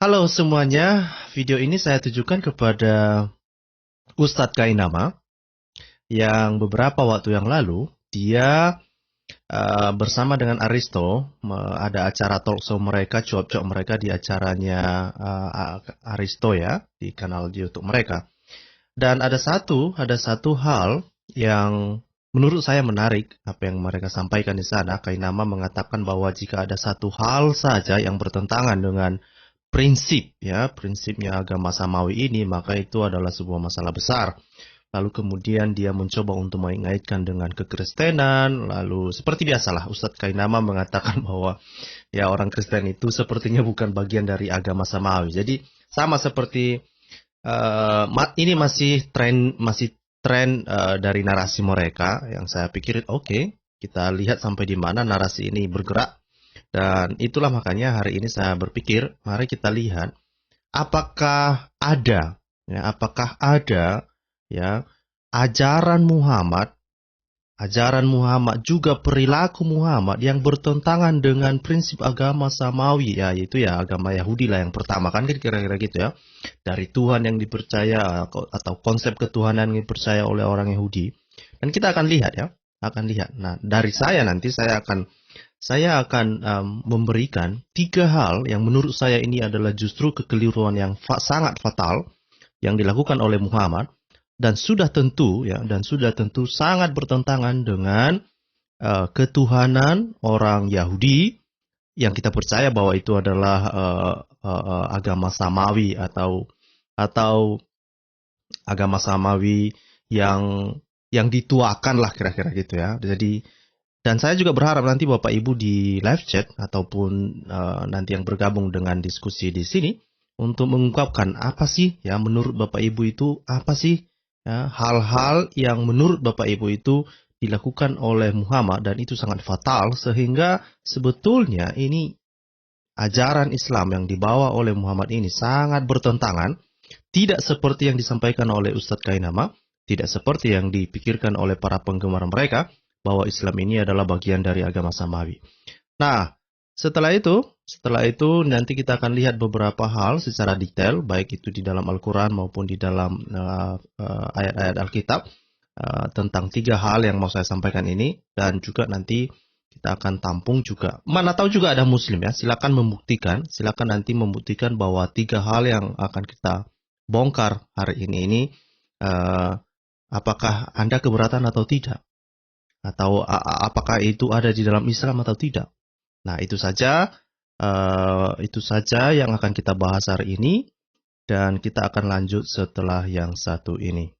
Halo semuanya, video ini saya tujukan kepada Ustadz Kainama yang beberapa waktu yang lalu dia bersama dengan Aristo ada acara talkshow mereka, cuap-cuap mereka di acaranya Aristo ya di kanal YouTube mereka. Dan ada satu hal yang menurut saya menarik apa yang mereka sampaikan di sana. Kainama mengatakan bahwa jika ada satu hal saja yang bertentangan dengan prinsipnya agama Samawi ini, maka itu adalah sebuah masalah besar. Lalu kemudian dia mencoba untuk mengaitkan dengan kekristenan. Lalu seperti biasalah Ustadz Kainama mengatakan bahwa ya orang Kristen itu sepertinya bukan bagian dari agama Samawi. Jadi sama seperti ini masih tren dari narasi mereka yang saya pikir oke, kita lihat sampai di mana narasi ini bergerak. Dan itulah makanya hari ini saya berpikir, mari kita lihat apakah ada ya ajaran Muhammad juga perilaku Muhammad yang bertentangan dengan prinsip agama Samawi, ya yaitu ya agama Yahudi lah yang pertama, kan kira-kira gitu ya. Dari Tuhan yang dipercaya atau konsep ketuhanan yang dipercaya oleh orang Yahudi. Dan kita akan lihat ya, Nah, dari saya nanti saya akan memberikan 3 hal yang menurut saya ini adalah justru kekeliruan yang sangat fatal yang dilakukan oleh Muhammad dan sudah tentu sangat bertentangan dengan ketuhanan orang Yahudi yang kita percaya bahwa itu adalah agama Samawi atau agama Samawi yang dituakan lah kira-kira gitu ya. Jadi dan saya juga berharap nanti Bapak Ibu di live chat ataupun nanti yang bergabung dengan diskusi di sini untuk mengungkapkan apa sih ya menurut Bapak Ibu itu apa sih ya, hal-hal yang menurut Bapak Ibu itu dilakukan oleh Muhammad dan itu sangat fatal sehingga sebetulnya ini ajaran Islam yang dibawa oleh Muhammad ini sangat bertentangan, tidak seperti yang disampaikan oleh Ustadz Kainama, tidak seperti yang dipikirkan oleh para penggemar mereka, bahwa Islam ini adalah bagian dari agama Samawi. Nah, setelah itu nanti kita akan lihat beberapa hal secara detail, baik itu di dalam Al-Quran maupun di dalam ayat-ayat Alkitab, tentang 3 hal yang mau saya sampaikan ini, dan juga nanti kita akan tampung juga. Mana tahu juga ada Muslim ya, silakan nanti membuktikan bahwa 3 hal yang akan kita bongkar hari ini apakah Anda keberatan atau tidak? Atau apakah itu ada di dalam Islam atau tidak? Nah, itu saja yang akan kita bahas hari ini dan kita akan lanjut setelah yang satu ini.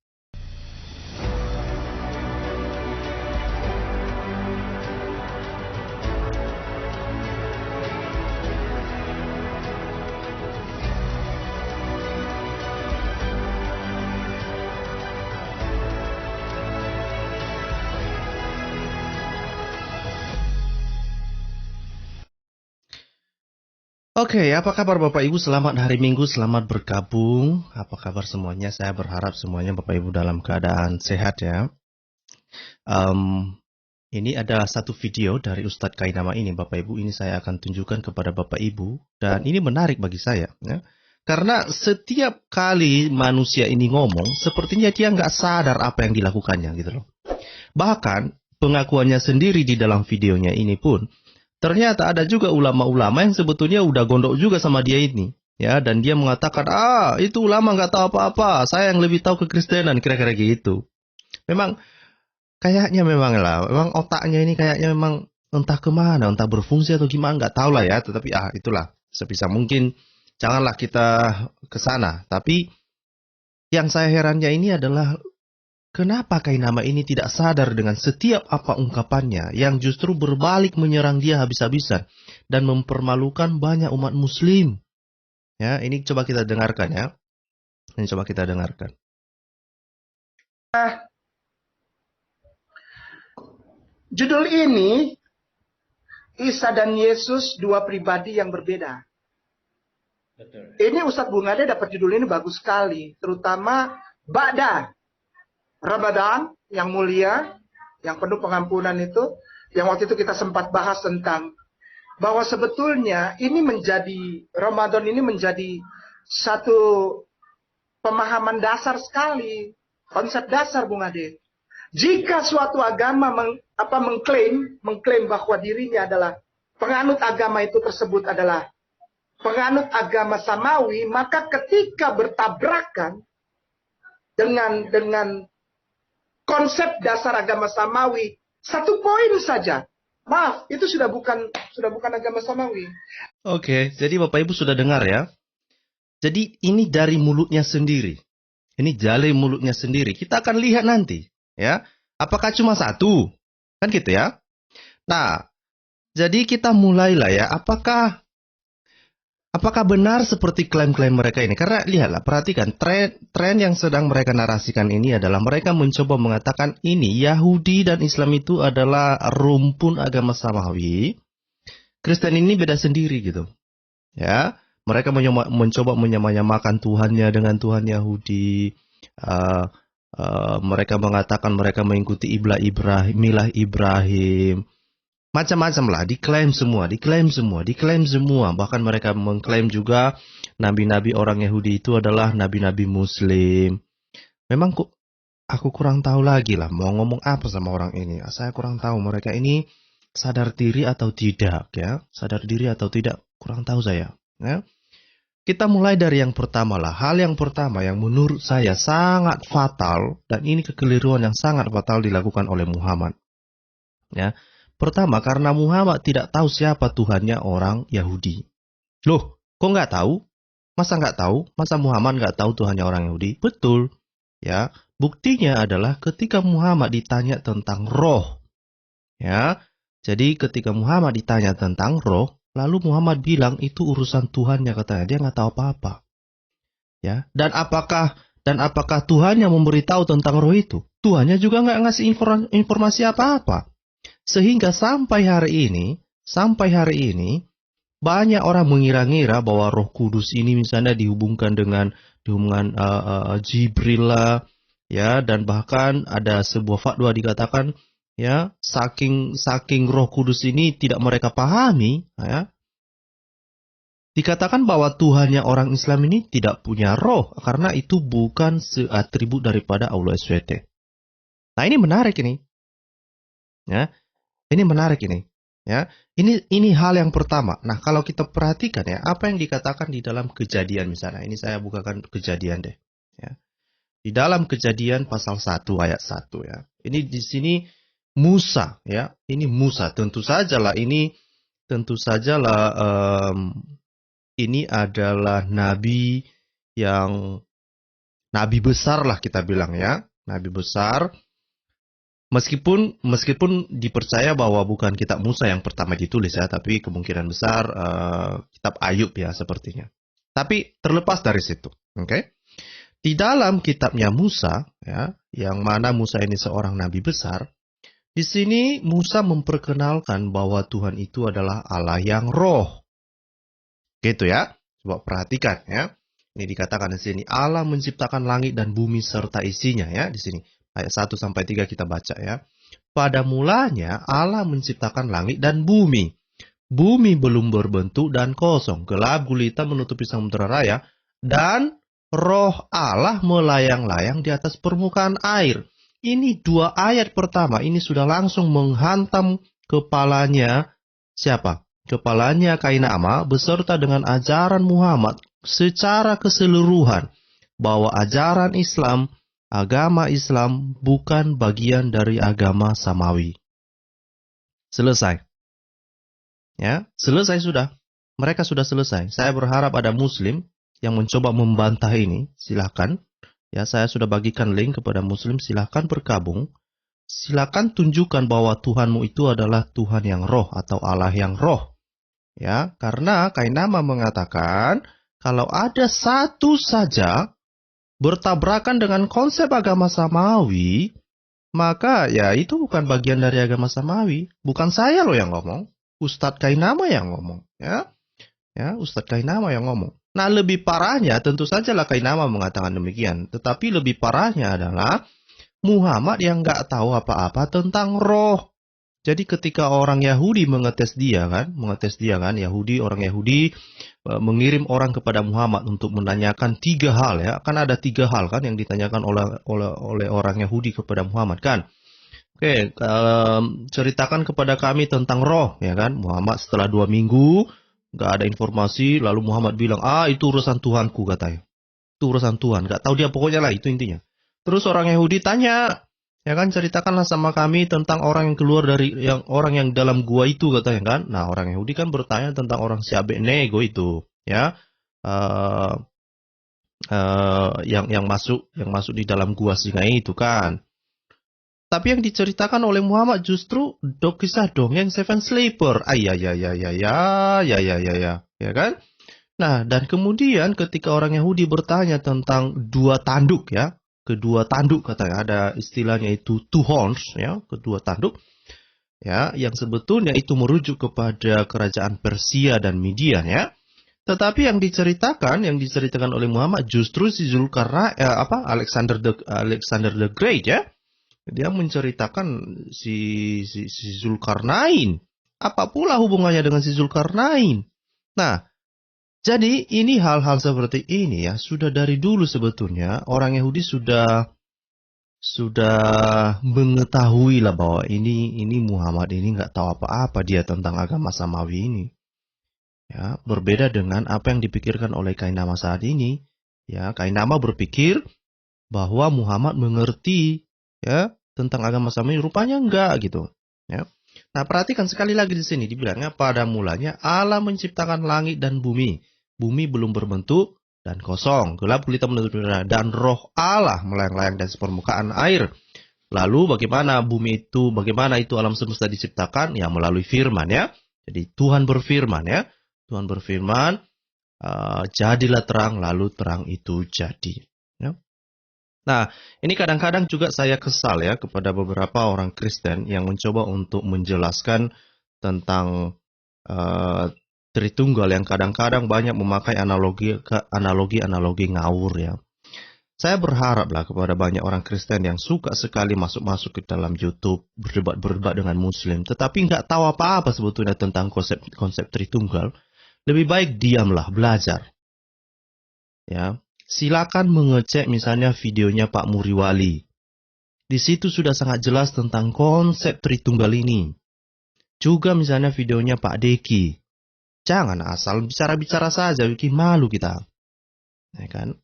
Oke, apa kabar Bapak Ibu? Selamat hari Minggu, selamat bergabung. Apa kabar semuanya? Saya berharap semuanya Bapak Ibu dalam keadaan sehat ya. Ini ada satu video dari Ustadz Kainama ini, Bapak Ibu. Ini saya akan tunjukkan kepada Bapak Ibu. Dan ini menarik bagi saya ya. Karena setiap kali manusia ini ngomong, sepertinya dia nggak sadar apa yang dilakukannya gitu loh. Bahkan pengakuannya sendiri di dalam videonya ini pun, ternyata ada juga ulama-ulama yang sebetulnya udah gondok juga sama dia ini. Ya, dan dia mengatakan, itu ulama nggak tahu apa-apa, saya yang lebih tahu kekristenan, kira-kira gitu. Memang memang otaknya ini kayaknya memang entah kemana, entah berfungsi atau gimana, nggak tahu lah ya. Tetapi itulah, sebisa mungkin janganlah kita ke sana. Tapi yang saya herannya ini adalah kenapa Kainama ini tidak sadar dengan setiap apa ungkapannya yang justru berbalik menyerang dia habis-habisan dan mempermalukan banyak umat Muslim. Ya, ini coba kita dengarkan ya. Judul ini Isa dan Yesus dua pribadi yang berbeda. Betul. Ini Ustadz Bungade dapat judul ini bagus sekali, terutama Ba'da Ramadan yang mulia, yang penuh pengampunan itu, yang waktu itu kita sempat bahas tentang bahwa sebetulnya ini menjadi, Ramadan ini menjadi satu pemahaman dasar sekali, konsep dasar Bung Ade. Jika suatu agama mengklaim bahwa dirinya adalah penganut agama itu tersebut adalah penganut agama samawi, maka ketika bertabrakan dengan konsep dasar agama samawi, satu poin saja, maaf, itu sudah bukan agama samawi. Oke, jadi Bapak Ibu sudah dengar ya. Jadi ini dari mulutnya sendiri. Ini dari mulutnya sendiri. Kita akan lihat nanti. Ya, apakah cuma satu? Kan gitu ya. Nah, jadi kita mulailah ya. Apakah benar seperti klaim-klaim mereka ini? Karena lihatlah, perhatikan tren yang sedang mereka narasikan ini adalah mereka mencoba mengatakan ini Yahudi dan Islam itu adalah rumpun agama samawi. Kristen ini beda sendiri gitu. Ya, mereka mencoba menyamakan Tuhannya dengan Tuhan Yahudi. Mereka mengatakan mereka mengikuti milah Ibrahim. Macam-macam lah, diklaim semua. Bahkan mereka mengklaim juga nabi-nabi orang Yahudi itu adalah nabi-nabi Muslim. Memang aku kurang tahu lagi lah mau ngomong apa sama orang ini. Saya kurang tahu mereka ini sadar diri atau tidak ya. Sadar diri atau tidak, kurang tahu saya. Ya. Kita mulai dari yang pertama lah. Hal yang pertama yang menurut saya sangat fatal, dan ini kekeliruan yang sangat fatal dilakukan oleh Muhammad. Ya. Pertama, karena Muhammad tidak tahu siapa Tuhannya orang Yahudi. Loh, kok nggak tahu? Masa nggak tahu? Masa Muhammad nggak tahu Tuhannya orang Yahudi? Betul. Ya, buktinya adalah ketika Muhammad ditanya tentang roh. Ya, jadi ketika Muhammad ditanya tentang roh, lalu Muhammad bilang itu urusan Tuhannya, katanya. Dia nggak tahu apa-apa. Ya, dan apakah Tuhannya memberitahu tentang roh itu? Tuhannya juga nggak ngasih informasi apa-apa. Sehingga sampai hari ini banyak orang mengira-ngira bahwa Roh Kudus ini misalnya dihubungkan dengan Jibril lah, ya, dan bahkan ada sebuah fatwa dikatakan ya saking Roh Kudus ini tidak mereka pahami, ya, dikatakan bahwa Tuhannya orang Islam ini tidak punya roh karena itu bukan seatribut daripada Allah SWT. Nah, ini menarik ini. Ya. Ini menarik ini. Ya. Ini hal yang pertama. Nah, kalau kita perhatikan ya, apa yang dikatakan di dalam Kejadian misalnya. Ini saya bukakan Kejadian deh. Ya. Di dalam Kejadian pasal 1 ayat 1 ya. Ini di sini Musa ya. Ini Musa, tentu sajalah ini adalah nabi besar lah kita bilang ya. Nabi besar. Meskipun dipercaya bahwa bukan kitab Musa yang pertama ditulis ya, tapi kemungkinan besar kitab Ayub ya sepertinya. Tapi terlepas dari situ, oke? Di dalam kitabnya Musa ya, yang mana Musa ini seorang nabi besar, di sini Musa memperkenalkan bahwa Tuhan itu adalah Allah yang roh. Gitu ya. Coba perhatikan ya. Ini dikatakan di sini Allah menciptakan langit dan bumi serta isinya ya di sini. Ayat 1-3 kita baca ya. Pada mulanya Allah menciptakan langit dan bumi. Bumi belum berbentuk dan kosong. Gelap gulita menutupi samudera raya. Dan roh Allah melayang-layang di atas permukaan air. Ini 2 ayat pertama. Ini sudah langsung menghantam kepalanya siapa? Kepalanya Kainama beserta dengan ajaran Muhammad secara keseluruhan. Bahwa ajaran Islam, agama Islam bukan bagian dari agama samawi. Selesai. Ya, selesai sudah. Mereka sudah selesai. Saya berharap ada Muslim yang mencoba membantah ini. Silahkan. Ya, saya sudah bagikan link kepada Muslim. Silahkan bergabung. Silahkan tunjukkan bahwa Tuhanmu itu adalah Tuhan yang roh atau Allah yang roh. Ya, karena Kainama mengatakan kalau ada satu saja bertabrakan dengan konsep agama samawi, maka ya itu bukan bagian dari agama samawi. Bukan saya loh yang ngomong, Ustadz Kainama yang ngomong, ya. Ya, Ustadz Kainama yang ngomong. Nah, lebih parahnya tentu sajalah Kainama mengatakan demikian, tetapi lebih parahnya adalah Muhammad yang nggak tahu apa-apa tentang roh. Jadi ketika orang Yahudi mengetes dia kan, orang Yahudi mengirim orang kepada Muhammad untuk menanyakan 3 hal ya. Kan ada 3 hal kan yang ditanyakan oleh orang Yahudi kepada Muhammad kan. Oke, ceritakan kepada kami tentang roh ya kan. Muhammad setelah 2 minggu nggak ada informasi, lalu Muhammad bilang, itu urusan Tuhanku katanya. Itu urusan Tuhan, nggak tahu dia pokoknya lah, itu intinya. Terus orang Yahudi tanya, ya kan, ceritakanlah sama kami tentang orang yang keluar dari orang yang dalam gua itu katanya kan. Nah, orang Yahudi kan bertanya tentang orang si Abednego itu, ya, yang masuk di dalam gua singa itu kan. Tapi yang diceritakan oleh Muhammad justru kisah dongeng Seven Sleeper. Ya kan? Nah, dan kemudian ketika orang Yahudi bertanya tentang 2 tanduk ya, kedua tanduk katanya, ada istilahnya itu 2 horns ya, kedua tanduk ya, yang sebetulnya itu merujuk kepada kerajaan Persia dan Midian ya. Tetapi yang diceritakan oleh Muhammad justru si Alexander the Great ya. Dia menceritakan si Zulkarnain. Apa pula hubungannya dengan si Zulkarnain? Nah, jadi ini hal-hal seperti ini ya, sudah dari dulu sebetulnya orang Yahudi sudah mengetahui lah bahwa ini Muhammad ini nggak tahu apa-apa dia tentang agama Samawi ini. Ya, berbeda dengan apa yang dipikirkan oleh Kainama saat ini. Ya, Kainama berpikir bahwa Muhammad mengerti ya tentang agama Samawi, rupanya enggak gitu. Ya. Nah, perhatikan sekali lagi di sini dibilangnya pada mulanya Allah menciptakan langit dan bumi. Bumi belum berbentuk dan kosong, gelap gulita menutupi dan roh Allah melayang-layang di permukaan air. Lalu bagaimana itu alam semesta diciptakan? Ya, melalui firman ya. Jadi Tuhan berfirman ya. Tuhan berfirman, jadilah terang, lalu terang itu jadi. Ya. Nah, ini kadang-kadang juga saya kesal ya kepada beberapa orang Kristen yang mencoba untuk menjelaskan tentang Tritunggal yang kadang-kadang banyak memakai analogi ngawur ya. Saya berharaplah kepada banyak orang Kristen yang suka sekali masuk-masuk ke dalam YouTube, berdebat dengan Muslim, tetapi nggak tahu apa-apa sebetulnya tentang konsep Tritunggal. Lebih baik diamlah, belajar. Ya, silakan mengecek misalnya videonya Pak Muriwali. Di situ sudah sangat jelas tentang konsep Tritunggal ini. Juga misalnya videonya Pak Deki. Jangan asal bicara-bicara saja, bikin malu kita. Ya kan?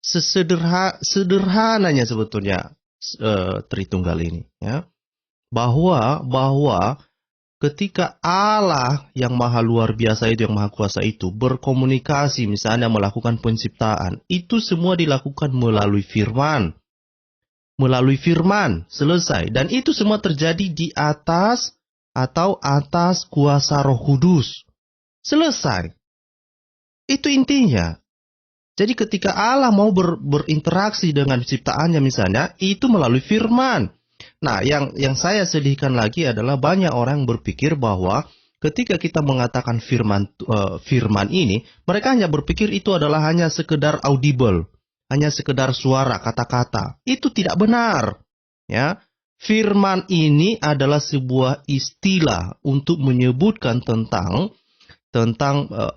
Sederhananya sebetulnya Tritunggal ini, ya. Bahwa ketika Allah yang maha luar biasa itu, yang maha kuasa itu berkomunikasi, misalnya melakukan penciptaan, itu semua dilakukan melalui firman. Melalui firman, selesai. Dan itu semua terjadi di atas kuasa Roh Kudus. Selesai. Itu intinya. Jadi ketika Allah mau berinteraksi dengan ciptaannya misalnya, itu melalui firman. Nah, yang saya sedihkan lagi adalah banyak orang berpikir bahwa ketika kita mengatakan firman ini, mereka hanya berpikir itu adalah hanya sekedar audible, hanya sekedar suara, kata-kata. Itu tidak benar. Ya, firman ini adalah sebuah istilah untuk menyebutkan tentang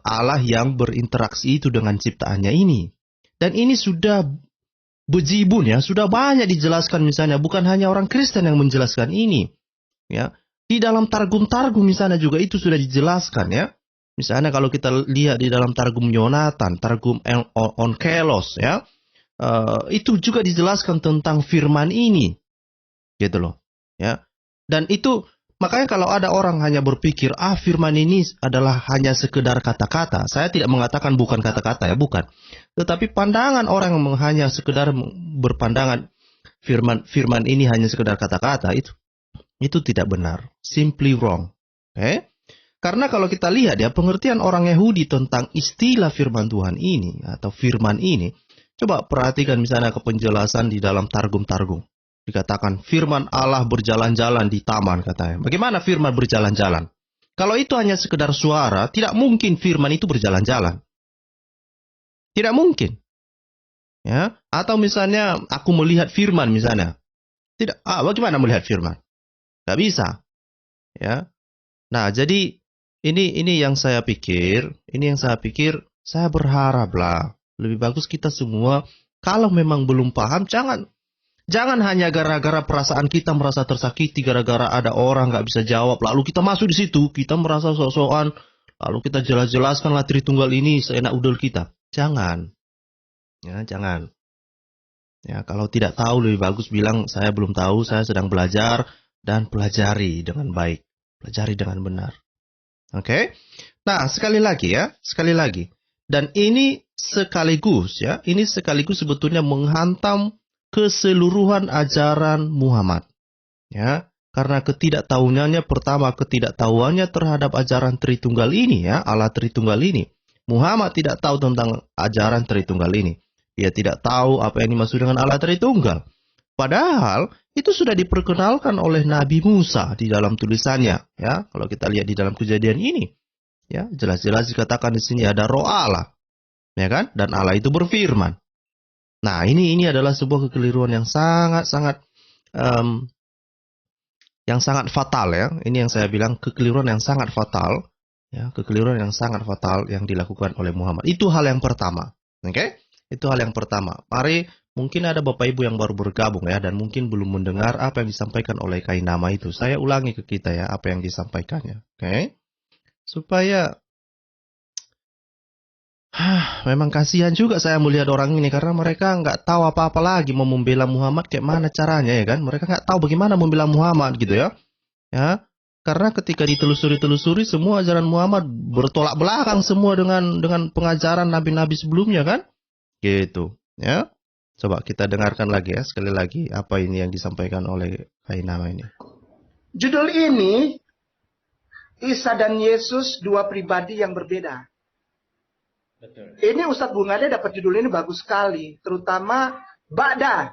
Allah yang berinteraksi itu dengan ciptaannya ini. Dan ini sudah bejibun ya, sudah banyak dijelaskan misalnya, bukan hanya orang Kristen yang menjelaskan ini. Ya, di dalam Targum misalnya juga itu sudah dijelaskan ya. Misalnya kalau kita lihat di dalam Targum Yonatan, Targum Onkelos ya, itu juga dijelaskan tentang firman ini. Gitu loh. Ya. Dan itu makanya kalau ada orang hanya berpikir, firman ini adalah hanya sekedar kata-kata. Saya tidak mengatakan bukan kata-kata ya, bukan. Tetapi pandangan orang yang hanya sekedar berpandangan firman ini hanya sekedar kata-kata, itu tidak benar. Simply wrong. Okay? Karena kalau kita lihat ya, pengertian orang Yahudi tentang istilah firman Tuhan ini, atau firman ini, coba perhatikan misalnya ke penjelasan di dalam Targum. Dikatakan firman Allah berjalan-jalan di taman katanya. Bagaimana firman berjalan-jalan? Kalau itu hanya sekedar suara, tidak mungkin firman itu berjalan-jalan. Tidak mungkin. Ya, atau misalnya aku melihat firman misalnya. Tidak, bagaimana melihat firman? Tidak bisa. Ya. Nah, jadi ini yang saya pikir, saya berharap lah lebih bagus kita semua kalau memang belum paham jangan hanya gara-gara perasaan kita merasa tersakiti gara-gara ada orang nggak bisa jawab lalu kita masuk di situ, kita merasa sok-sokan lalu kita jelaskanlah Tritunggal ini seenak udel kita. Jangan. Ya, jangan. Ya, kalau tidak tahu lebih bagus bilang saya belum tahu, saya sedang belajar dan pelajari dengan baik, pelajari dengan benar. Oke? Nah, sekali lagi. Dan ini sekaligus sebetulnya menghantam keseluruhan ajaran Muhammad. Ya, karena ketidaktahuannya terhadap ajaran Tritunggal ini ya, Allah Tritunggal ini. Muhammad tidak tahu tentang ajaran Tritunggal ini. Dia tidak tahu apa yang dimaksud dengan Allah Tritunggal. Padahal itu sudah diperkenalkan oleh Nabi Musa di dalam tulisannya, ya. Kalau kita lihat di dalam Kejadian ini, ya, jelas-jelas dikatakan di sini ada Roh Allah, ya kan? Dan Allah itu berfirman. Nah, ini adalah sebuah kekeliruan yang sangat fatal ya. Ini yang saya bilang kekeliruan yang sangat fatal, ya, kekeliruan yang sangat fatal yang dilakukan oleh Muhammad. Itu hal yang pertama, oke? Itu hal yang pertama. Mari, mungkin ada Bapak Ibu yang baru bergabung ya dan mungkin belum mendengar apa yang disampaikan oleh Kainama itu. Saya ulangi ke kita ya apa yang disampaikannya, oke? Supaya memang kasihan juga saya melihat orang ini karena mereka nggak tahu apa-apa lagi mau membela Muhammad kayak mana caranya ya kan? Mereka nggak tahu bagaimana membela Muhammad gitu ya. Ya, karena ketika ditelusuri semua ajaran Muhammad bertolak belakang semua dengan pengajaran nabi-nabi sebelumnya kan? Gitu, ya. Coba kita dengarkan lagi ya sekali lagi apa ini yang disampaikan oleh Kainama ini. Judul ini Isa dan Yesus dua pribadi yang berbeda. Betul. Ini Ustadz Bungade dapat judul ini bagus sekali, terutama Ba'da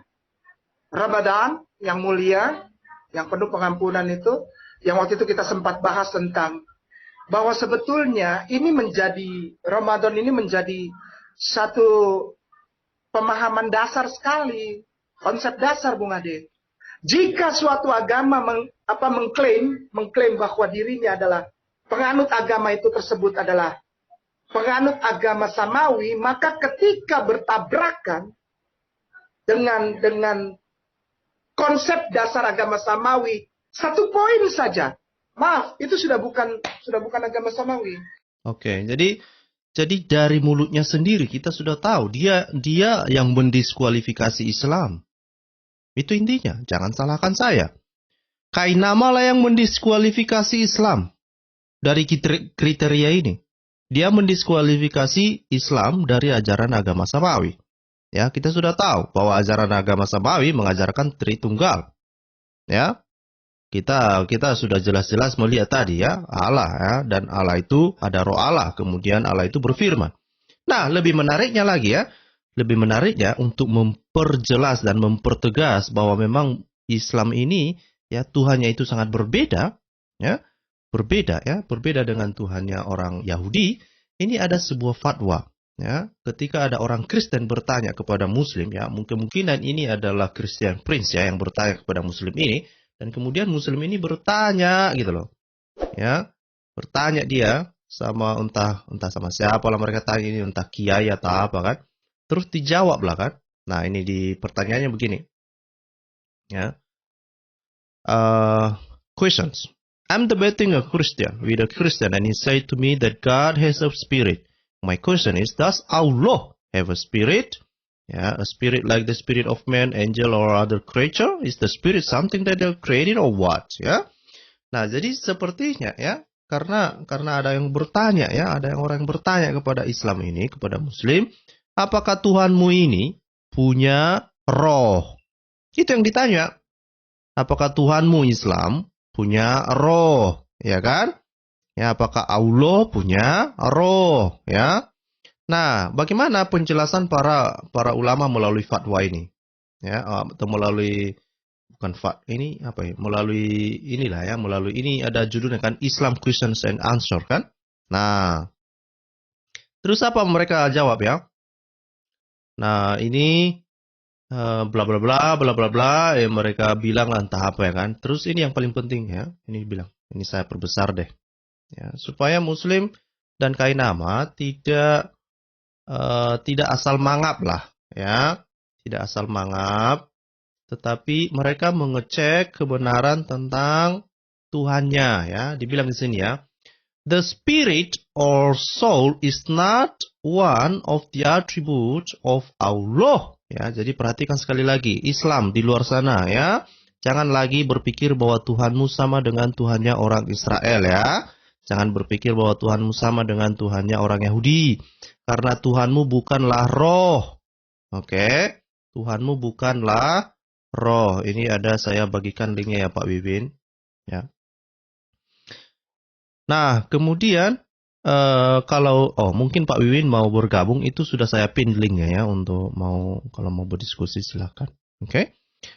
Ramadan yang mulia, yang penuh pengampunan itu, yang waktu itu kita sempat bahas tentang bahwa sebetulnya ini Ramadan ini menjadi satu pemahaman dasar sekali, konsep dasar Bung Ade. Jika suatu agama mengklaim bahwa dirinya adalah penganut agama itu tersebut adalah penganut agama samawi, maka ketika bertabrakan dengan konsep dasar agama samawi, satu poin saja, maaf, itu sudah bukan agama samawi. Oke, jadi dari mulutnya sendiri kita sudah tahu dia yang mendiskualifikasi Islam. Itu intinya, jangan salahkan saya. Kainama lah yang mendiskualifikasi Islam dari kriteria ini. Dia mendiskualifikasi Islam dari ajaran agama Samawi. Ya, kita sudah tahu bahwa ajaran agama Samawi mengajarkan Tritunggal. Ya. Kita sudah jelas-jelas melihat tadi ya, Allah ya, dan Allah itu ada Roh Allah, kemudian Allah itu berfirman. Nah, lebih menariknya untuk memperjelas dan mempertegas bahwa memang Islam ini ya Tuhannya itu sangat berbeda, ya. Berbeda dengan Tuhannya orang Yahudi. Ini ada sebuah fatwa, ya. Ketika ada orang Kristen bertanya kepada Muslim, ya, kemungkinan ini adalah Christian Prince ya yang bertanya kepada Muslim ini, dan kemudian Muslim ini bertanya gitu loh, ya, bertanya dia sama entah sama siapa lah mereka tanya ini, entah kiai atau apa kan, terus dijawab lah kan. Nah ini di pertanyaannya begini, ya, questions. I'm debating a Christian with a Christian and he said to me that God has a spirit. My question is, does Allah have a spirit? Yeah, a spirit like the spirit of man, angel, or other creature? Is the spirit something that they're created or what? Ya. Nah, jadi sepertinya ya, karena ada yang bertanya ya, ada orang yang bertanya kepada Islam ini, kepada Muslim, apakah Tuhanmu ini punya roh? Itu yang ditanya. Apakah Tuhanmu Islam punya roh, ya kan? Ya, apakah Allah punya roh, ya? Nah, bagaimana penjelasan para ulama melalui fatwa ini? Ya, atau melalui melalui inilah ya, melalui ini ada judulnya kan Islam Questions and Answer kan? Nah, terus apa mereka jawab ya? Nah, ini bla bla bla bla bla bla, mereka bilang entah apa ya kan. Terus ini yang paling penting ya, ini bilang Ini saya perbesar deh. Ya, supaya Muslim dan Kainama tidak asal mangap lah, ya, tidak asal mangap, tetapi mereka mengecek kebenaran tentang Tuhannya, ya. Dibilang di sini ya, the spirit or soul is not one of the attributes of Allah. Ya, jadi perhatikan sekali lagi, Islam di luar sana ya, jangan lagi berpikir bahwa Tuhanmu sama dengan Tuhannya orang Israel ya. Jangan berpikir bahwa Tuhanmu sama dengan Tuhannya orang Yahudi. Karena Tuhanmu bukanlah roh. Oke? Tuhanmu bukanlah roh. Ini ada saya bagikan linknya ya Pak Wibin. Ya. Nah, kemudian kalau mungkin Pak Wiwin mau bergabung, itu sudah saya pin linknya ya untuk kalau mau berdiskusi silakan. Oke?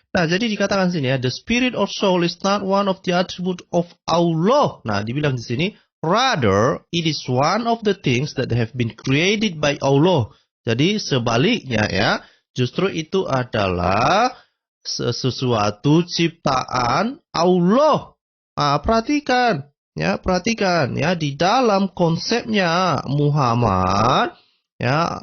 Nah, jadi dikatakan sini ya, the spirit or soul is not one of the attributes of Allah. Nah, dibilang di sini, rather it is one of the things that have been created by Allah. Jadi sebaliknya ya, justru itu adalah sesuatu ciptaan Allah. Nah, perhatikan ya di dalam konsepnya Muhammad ya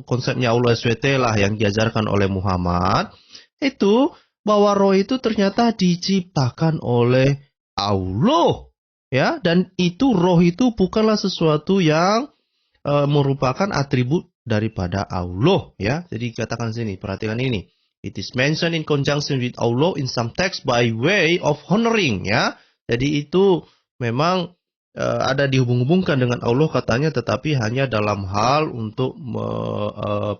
konsepnya Allah SWT lah yang diajarkan oleh Muhammad itu bahwa roh itu ternyata diciptakan oleh Allah ya, dan itu roh itu bukanlah sesuatu yang merupakan atribut daripada Allah ya. Jadi katakan sini, perhatikan ini, it is mentioned in conjunction with Allah in some text by way of honoring ya. Jadi itu memang ada dihubung-hubungkan dengan Allah katanya, tetapi hanya dalam hal untuk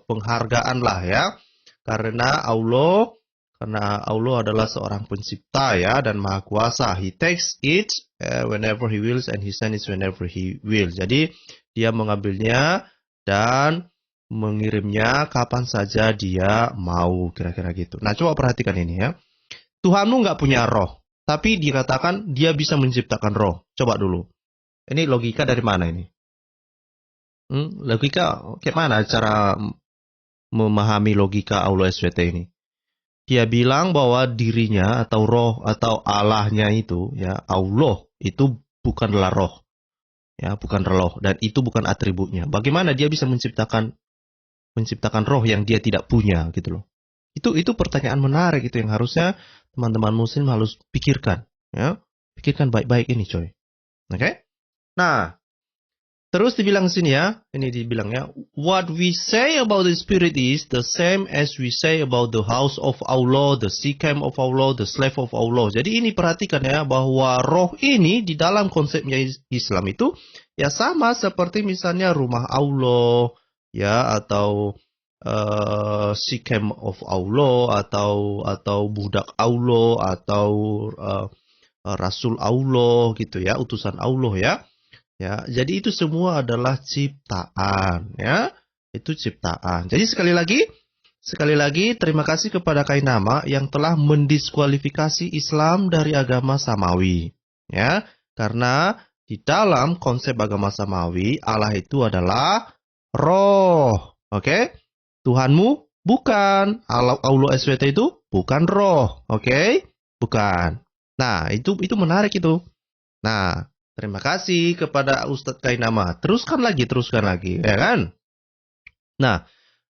penghargaan lah ya. Karena Allah adalah seorang pencipta ya dan maha kuasa. He takes it whenever he wills and he sends it whenever he will. Jadi dia mengambilnya dan mengirimnya kapan saja dia mau, kira-kira gitu. Nah, coba perhatikan ini ya. Tuhanmu nggak punya roh, tapi dikatakan dia bisa menciptakan roh. Coba dulu. Ini logika dari mana ini? Logika kayak mana cara memahami logika Allah SWT ini? Dia bilang bahwa dirinya atau roh atau Allahnya itu, ya Allah itu bukanlah roh. Ya, bukan roh dan itu bukan atributnya. Bagaimana dia bisa menciptakan roh yang dia tidak punya gitu loh. Itu pertanyaan menarik itu yang harusnya teman-teman muslim harus pikirkan ya. Pikirkan baik-baik ini coy. Oke? Nah, terus dibilang sini ya, ini dibilang ya, what we say about the spirit is the same as we say about the house of Allah, the sikhem of Allah, the slave of Allah. Jadi ini perhatikan ya, bahwa roh ini di dalam konsepnya Islam itu ya sama seperti misalnya rumah Allah ya, atau sikhem of Allah, atau budak Allah, atau rasul Allah gitu ya, utusan Allah ya. Ya, jadi itu semua adalah ciptaan ya. Itu ciptaan. Jadi sekali lagi terima kasih kepada Kainama yang telah mendiskualifikasi Islam dari agama Samawi. Ya, karena di dalam konsep agama Samawi Allah itu adalah roh. Oke? Tuhanmu bukan. Allah SWT itu bukan roh. Oke? Bukan. Nah, itu menarik itu. Nah, terima kasih kepada Ustadz Kainama. Teruskan lagi, ya kan? Nah,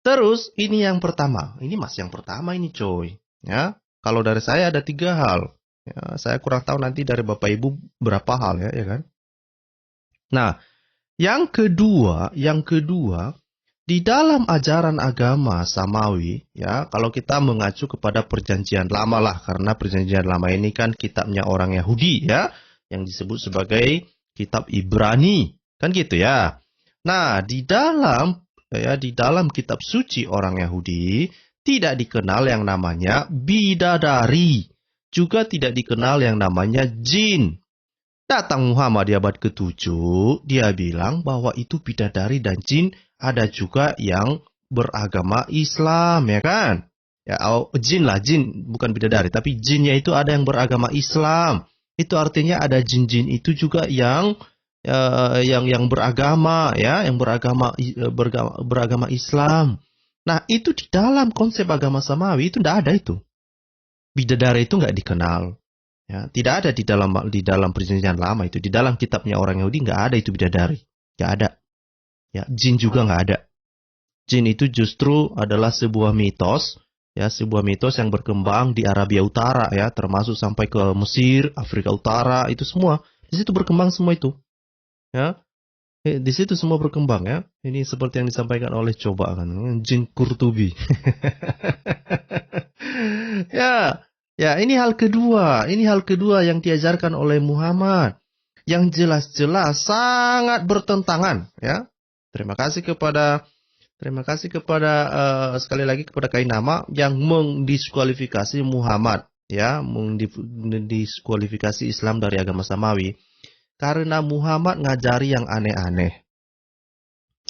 terus ini yang pertama. Ini masih yang pertama ini coy. Ya, kalau dari saya ada 3 hal. Ya, saya kurang tahu nanti dari Bapak Ibu berapa hal ya kan? Nah, yang kedua, di dalam ajaran agama Samawi, ya, kalau kita mengacu kepada perjanjian lama lah, karena perjanjian lama ini kan kitabnya orang Yahudi ya, yang disebut sebagai kitab Ibrani, kan gitu ya. Nah, di dalam kitab suci orang Yahudi tidak dikenal yang namanya bidadari, juga tidak dikenal yang namanya jin. Datang Muhammad di abad ke-7, dia bilang bahwa itu bidadari dan jin ada juga yang beragama Islam, ya kan? Ya, jin bukan bidadari, tapi jinnya itu ada yang beragama Islam. Itu artinya ada jin-jin itu juga yang beragama ya, yang beragama Islam. Nah, itu di dalam konsep agama Samawi itu tidak ada itu. Bidadari itu nggak dikenal. Ya, tidak ada di dalam perjanjian lama itu, di dalam kitabnya orang Yahudi nggak ada itu bidadari, nggak ada. Ya, jin juga nggak ada. Jin itu justru adalah sebuah mitos, ya, sebuah mitos yang berkembang di Arabia Utara, ya, termasuk sampai ke Mesir, Afrika Utara, itu semua di situ berkembang semua itu, ya. Di situ semua berkembang, ya. Ini seperti yang disampaikan oleh coba kan, jin Qurtubi. Ya, ya, ini hal kedua yang diajarkan oleh Muhammad, yang jelas-jelas sangat bertentangan, ya. Terima kasih kepada sekali lagi kepada Kainama yang mendiskualifikasi Muhammad, ya, mendiskualifikasi Islam dari agama Samawi. Karena Muhammad ngajari yang aneh-aneh.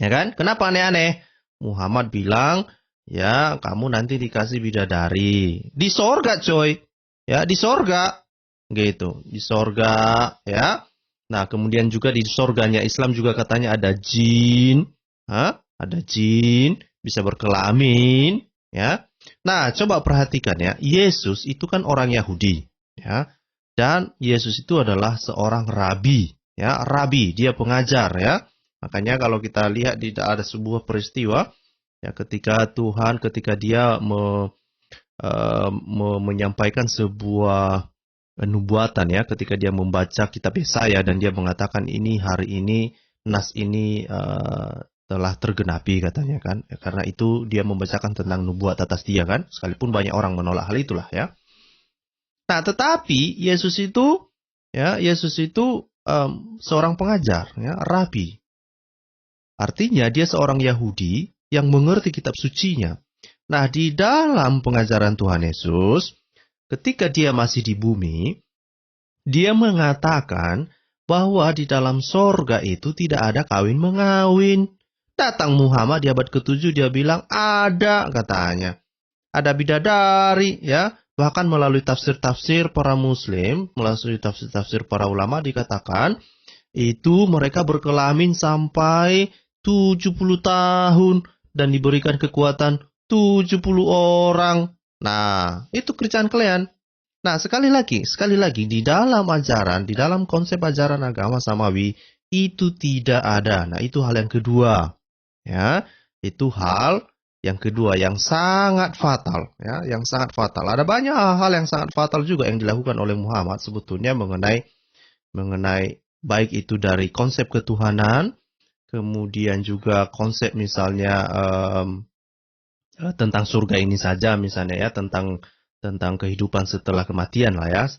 Ya kan? Kenapa aneh-aneh? Muhammad bilang, ya, kamu nanti dikasih bidadari. Di sorga, coy. Ya, di sorga. Gitu. Di sorga, ya. Nah, kemudian juga di sorganya Islam juga katanya ada jin. Hah? Ada jin, bisa berkelamin, ya. Nah, coba perhatikan ya. Yesus itu kan orang Yahudi, ya. Dan Yesus itu adalah seorang rabi, ya, rabi, dia pengajar, ya. Makanya kalau kita lihat ada sebuah peristiwa, ya, ketika dia menyampaikan sebuah nubuatan, ya, ketika dia membaca kitab Yesaya dan dia mengatakan ini hari ini nas ini telah tergenapi katanya kan, ya, karena itu dia membacakan tentang nubuat atas dia kan, sekalipun banyak orang menolak hal itulah, ya. Nah, tetapi Yesus itu seorang pengajar, ya, rabi. Artinya dia seorang Yahudi yang mengerti kitab sucinya. Nah, di dalam pengajaran Tuhan Yesus, ketika dia masih di bumi, dia mengatakan bahwa di dalam sorga itu tidak ada kawin-mengawin. Datang Muhammad di abad ke-7, dia bilang ada, katanya. Ada bidadari, ya. Bahkan melalui tafsir-tafsir para muslim, melalui tafsir-tafsir para ulama dikatakan, itu mereka berkelamin sampai 70 tahun dan diberikan kekuatan 70 orang. Nah, itu kerjaan kalian. Nah, sekali lagi, di dalam konsep ajaran agama Samawi, itu tidak ada. Nah, itu hal yang kedua. Ya, itu hal yang kedua yang sangat fatal, ya, yang sangat fatal. Ada banyak hal yang sangat fatal juga yang dilakukan oleh Muhammad sebetulnya mengenai baik itu dari konsep ketuhanan, kemudian juga konsep misalnya tentang surga ini saja misalnya, ya, tentang kehidupan setelah kematian lah, ya.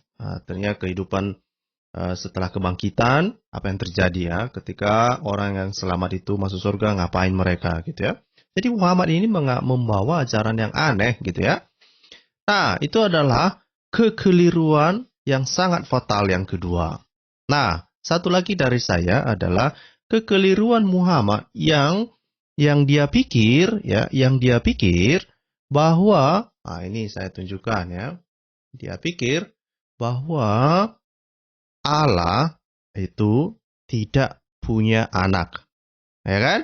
Ternyata kehidupan setelah kebangkitan, apa yang terjadi, ya, ketika orang yang selamat itu masuk surga, ngapain mereka gitu, ya. Jadi Muhammad ini membawa ajaran yang aneh gitu, ya. Nah, itu adalah kekeliruan yang sangat fatal yang kedua. Nah, satu lagi dari saya adalah kekeliruan Muhammad yang dia pikir, ya, yang dia pikir bahwa, ini saya tunjukkan, ya. Dia pikir bahwa Allah itu tidak punya anak. Ya kan?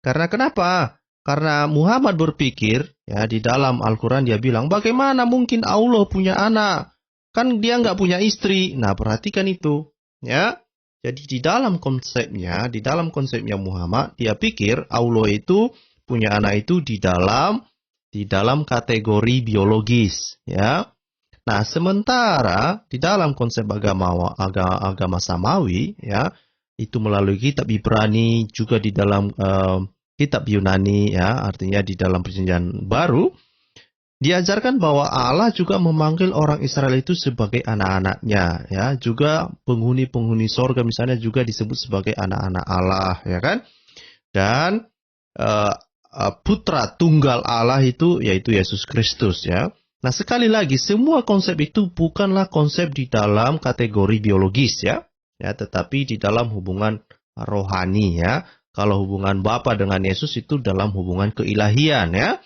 Karena kenapa? Karena Muhammad berpikir, ya, di dalam Al-Quran dia bilang, bagaimana mungkin Allah punya anak? Kan dia nggak punya istri. Nah, perhatikan itu, ya. Jadi di dalam konsepnya Muhammad, dia pikir Allah itu punya anak itu di dalam kategori biologis, ya. Nah, sementara di dalam konsep agama Samawi, ya, itu melalui kitab Ibrani, juga di dalam kitab Yunani, ya, artinya di dalam perjanjian baru, diajarkan bahwa Allah juga memanggil orang Israel itu sebagai anak-anaknya, ya, juga penghuni-penghuni sorga misalnya juga disebut sebagai anak-anak Allah, ya kan? Dan putra tunggal Allah itu yaitu Yesus Kristus, ya. Nah, sekali lagi, semua konsep itu bukanlah konsep di dalam kategori biologis, ya, tetapi di dalam hubungan rohani, ya. Kalau hubungan Bapa dengan Yesus itu dalam hubungan keilahian, ya.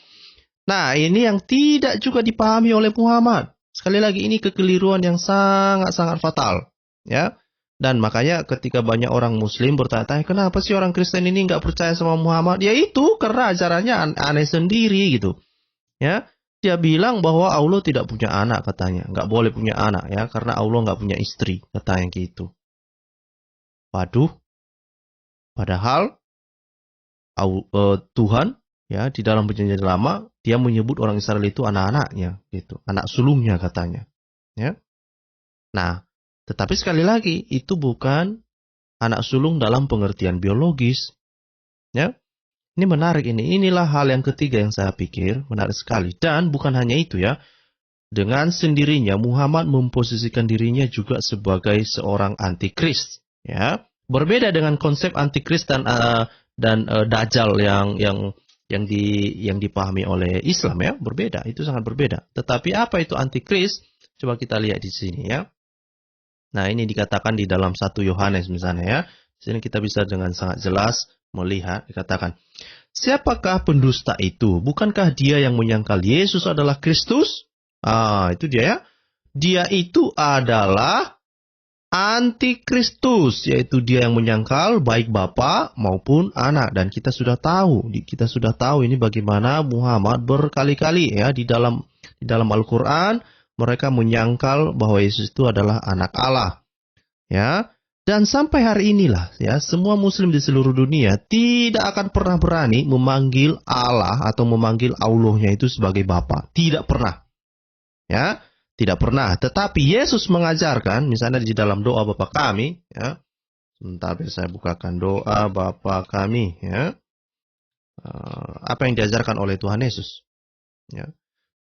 Nah, ini yang tidak juga dipahami oleh Muhammad. Sekali lagi, ini kekeliruan yang sangat-sangat fatal, ya. Dan makanya ketika banyak orang Muslim bertanya, kenapa sih orang Kristen ini nggak percaya sama Muhammad? Ya itu karena ajarannya aneh sendiri, gitu, ya. Dia bilang bahwa Allah tidak punya anak katanya. Nggak boleh punya anak ya, karena Allah nggak punya istri. Katanya gitu. Waduh. Padahal Tuhan ya di dalam perjanjian lama dia menyebut orang Israel itu anak-anaknya gitu, anak sulungnya katanya. Ya. Nah, tetapi sekali lagi itu bukan anak sulung dalam pengertian biologis. Ya. Ini menarik ini. Inilah hal yang ketiga yang saya pikir menarik sekali. Dan bukan hanya itu ya. Dengan sendirinya Muhammad memposisikan dirinya juga sebagai seorang antikris. Ya. Berbeda dengan konsep antikris dan Dajjal yang dipahami oleh Islam ya, berbeda, itu sangat berbeda. Tetapi apa itu antikris? Coba kita lihat di sini ya. Nah, ini dikatakan di dalam 1 Yohanes misalnya ya. Di sini kita bisa dengan sangat jelas melihat dikatakan, siapakah pendusta itu? Bukankah dia yang menyangkal Yesus adalah Kristus? Itu dia ya. Dia itu adalah Antikristus, yaitu dia yang menyangkal baik Bapa maupun Anak. Dan kita sudah tahu ini bagaimana Muhammad berkali-kali ya di dalam Al-Quran mereka menyangkal bahwa Yesus itu adalah anak Allah. Ya. Dan sampai hari inilah ya semua muslim di seluruh dunia tidak akan pernah berani memanggil Allah atau memanggil Allahnya itu sebagai Bapa. Tidak pernah. Ya. Tidak pernah. Tetapi Yesus mengajarkan, misalnya di dalam doa Bapa kami, ya. Sebentar saya bukakan doa Bapa kami, ya. Apa yang diajarkan oleh Tuhan Yesus? Ya.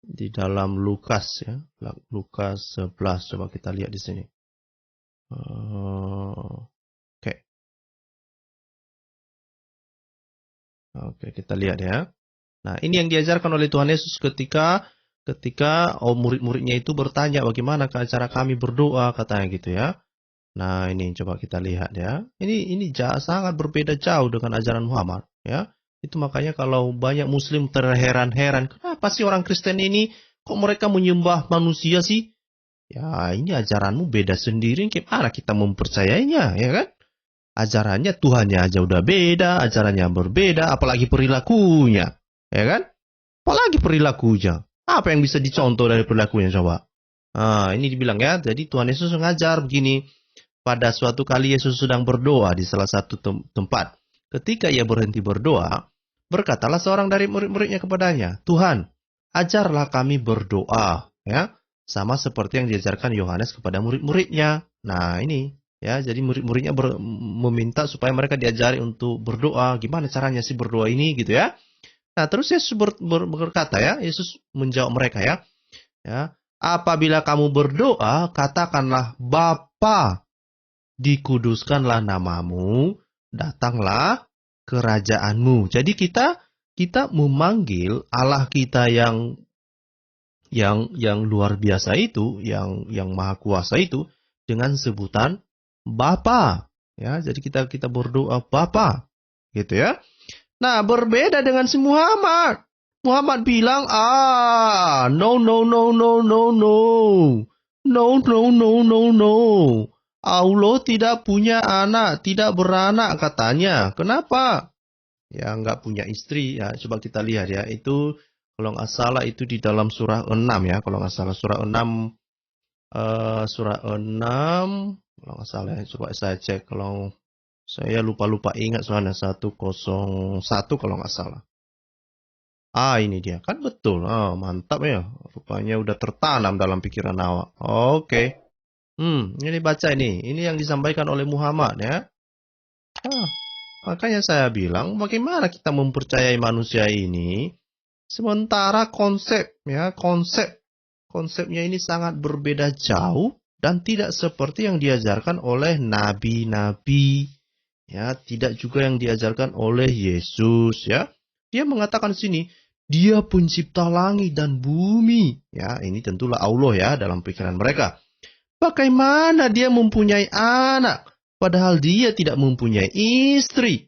Di dalam Lukas, ya. Lukas 11, coba kita lihat di sini. Oke, kita lihat ya. Nah, ini yang diajarkan oleh Tuhan Yesus ketika murid-muridnya itu bertanya bagaimana cara kami berdoa katanya gitu ya. Nah, ini coba kita lihat ya. Ini sangat berbeda jauh dengan ajaran Muhammad ya. Itu makanya kalau banyak muslim terheran-heran, kenapa sih orang Kristen ini kok mereka menyembah manusia sih? Ya, ini ajaranmu beda sendiri, gimana kita mempercayainya, ya kan? Ajarannya Tuhannya aja udah beda, ajarannya berbeda, apalagi perilakunya, ya kan? Apalagi perilakunya. Apa yang bisa dicontoh dari perilakunya coba? Ini dibilang ya. Jadi Tuhan Yesus mengajar begini. Pada suatu kali Yesus sedang berdoa di salah satu tempat. Ketika ia berhenti berdoa, berkatalah seorang dari murid-muridnya kepadanya, Tuhan, ajarlah kami berdoa. Ya, sama seperti yang diajarkan Yohanes kepada murid-muridnya. Nah ini ya. Jadi murid-muridnya meminta supaya mereka diajari untuk berdoa. Gimana caranya sih berdoa ini gitu ya? Nah, terus Yesus berkata ya, Yesus menjawab mereka ya. Apabila kamu berdoa, katakanlah Bapa, dikuduskanlah namamu, datanglah kerajaanmu. Jadi kita memanggil Allah kita yang luar biasa itu, yang maha kuasa itu dengan sebutan Bapa. Ya, jadi kita berdoa Bapa, gitu ya. Nah, berbeda dengan si Muhammad. Muhammad bilang, no. Allah tidak punya anak, tidak beranak katanya. Kenapa? Ya, nggak punya istri. Ya, coba kita lihat ya. Itu, kalau nggak salah itu di dalam surah 6 ya. Kalau nggak salah surah 6. Kalau nggak salah ya. Coba saya cek kalau... Saya lupa ingat soalnya 101 kalau nggak salah. Ini dia. Kan betul. Mantap ya. Rupanya udah tertanam dalam pikiran awak. Oke. Ini baca ini. Ini yang disampaikan oleh Muhammad ya. Makanya saya bilang bagaimana kita mempercayai manusia ini. Sementara konsepnya ini sangat berbeda jauh. Dan tidak seperti yang diajarkan oleh nabi-nabi. Ya, tidak juga yang diajarkan oleh Yesus ya. Dia mengatakan di sini, Dia pencipta langit dan bumi. Ya, ini tentulah Allah ya dalam pikiran mereka. Bagaimana dia mempunyai anak padahal dia tidak mempunyai istri?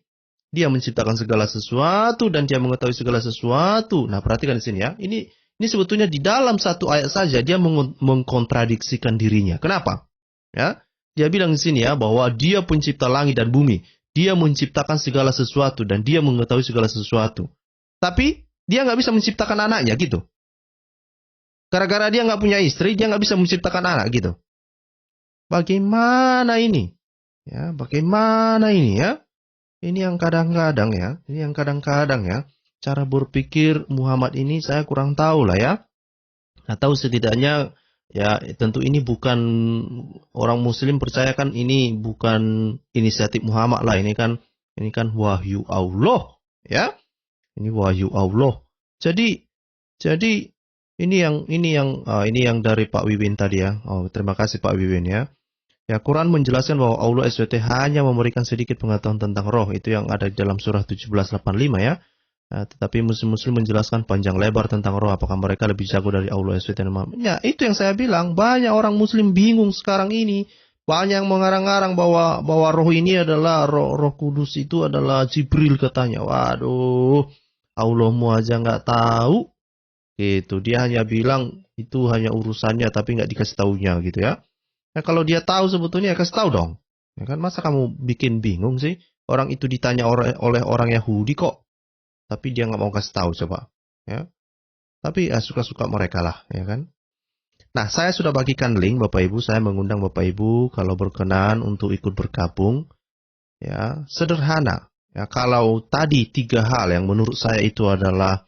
Dia menciptakan segala sesuatu dan dia mengetahui segala sesuatu. Nah, perhatikan di sini ya. Ini sebetulnya di dalam satu ayat saja dia mengkontradiksikan dirinya. Kenapa? Ya. Dia bilang di sini ya bahwa dia pencipta langit dan bumi. Dia menciptakan segala sesuatu dan dia mengetahui segala sesuatu. Tapi dia nggak bisa menciptakan anaknya gitu. Gara-gara dia nggak punya istri, dia nggak bisa menciptakan anak gitu. Bagaimana ini? Ya, bagaimana ini ya? Ini yang kadang-kadang ya, cara berpikir Muhammad ini saya kurang tahu lah ya. Atau setidaknya ya tentu ini bukan orang Muslim percaya kan ini bukan inisiatif Muhammad lah, ini kan wahyu Allah ya. Ini wahyu Allah. Jadi ini yang dari Pak Wiwin tadi ya. Oh, terima kasih Pak Wiwin ya. Ya, Quran menjelaskan bahwa Allah SWT hanya memberikan sedikit pengetahuan tentang roh. Itu yang ada di dalam surah 1785 ya. Tetapi muslim-muslim menjelaskan panjang lebar tentang roh. Apakah mereka lebih jago dari Allah SWT? Ya, itu yang saya bilang. Banyak orang muslim bingung sekarang ini. Banyak yang mengarang-arang bahwa roh ini adalah roh kudus itu adalah Jibril katanya. Waduh, Allahmu aja nggak tahu. Gitu. Dia hanya bilang itu hanya urusannya tapi nggak dikasih taunya gitu ya. Nah, kalau dia tahu sebetulnya ya kasih tahu dong. Ya kan, masa kamu bikin bingung sih? Orang itu ditanya oleh orang Yahudi kok. Tapi dia nggak mau kasih tahu coba. Ya. Tapi ya suka-suka mereka lah, ya kan? Nah, saya sudah bagikan link Bapak Ibu, saya mengundang Bapak Ibu kalau berkenan untuk ikut bergabung. Ya, sederhana. Ya, kalau tadi 3 hal yang menurut saya itu adalah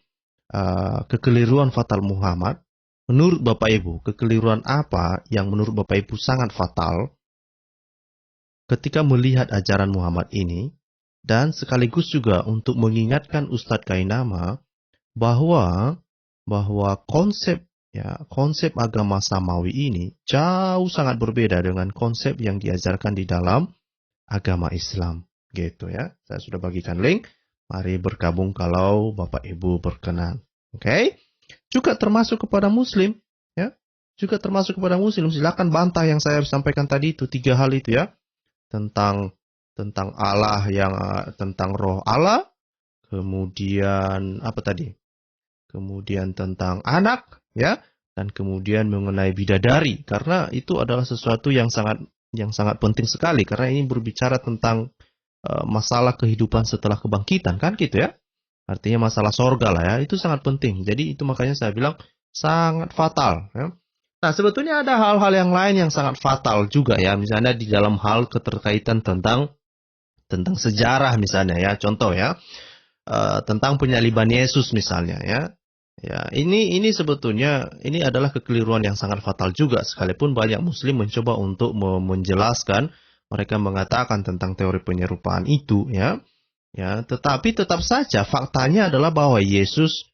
kekeliruan fatal Muhammad. Menurut Bapak Ibu, kekeliruan apa yang menurut Bapak Ibu sangat fatal ketika melihat ajaran Muhammad ini, dan sekaligus juga untuk mengingatkan Ustadz Kainama bahwa konsep agama Samawi ini jauh sangat berbeda dengan konsep yang diajarkan di dalam agama Islam, gitu ya. Saya sudah bagikan link. Mari bergabung kalau Bapak Ibu berkenan. Oke? Juga termasuk kepada Muslim, ya. Juga termasuk kepada Muslim. Silakan bantah yang saya sampaikan tadi itu 3 hal itu ya. Tentang Allah tentang roh Allah, kemudian apa tadi? Kemudian tentang anak, ya, dan kemudian mengenai bidadari, karena itu adalah sesuatu yang sangat penting sekali karena ini berbicara tentang masalah kehidupan setelah kebangkitan kan gitu ya. Artinya masalah sorga lah ya, itu sangat penting. Jadi itu makanya saya bilang sangat fatal. Ya. Nah sebetulnya ada hal-hal yang lain yang sangat fatal juga ya. Misalnya di dalam hal keterkaitan tentang sejarah misalnya ya. Contoh ya, tentang penyaliban Yesus misalnya ya. Ya ini sebetulnya ini adalah kekeliruan yang sangat fatal juga. Sekalipun banyak Muslim mencoba untuk menjelaskan, mereka mengatakan tentang teori penyerupaan itu ya. Ya, tetapi tetap saja faktanya adalah bahwa Yesus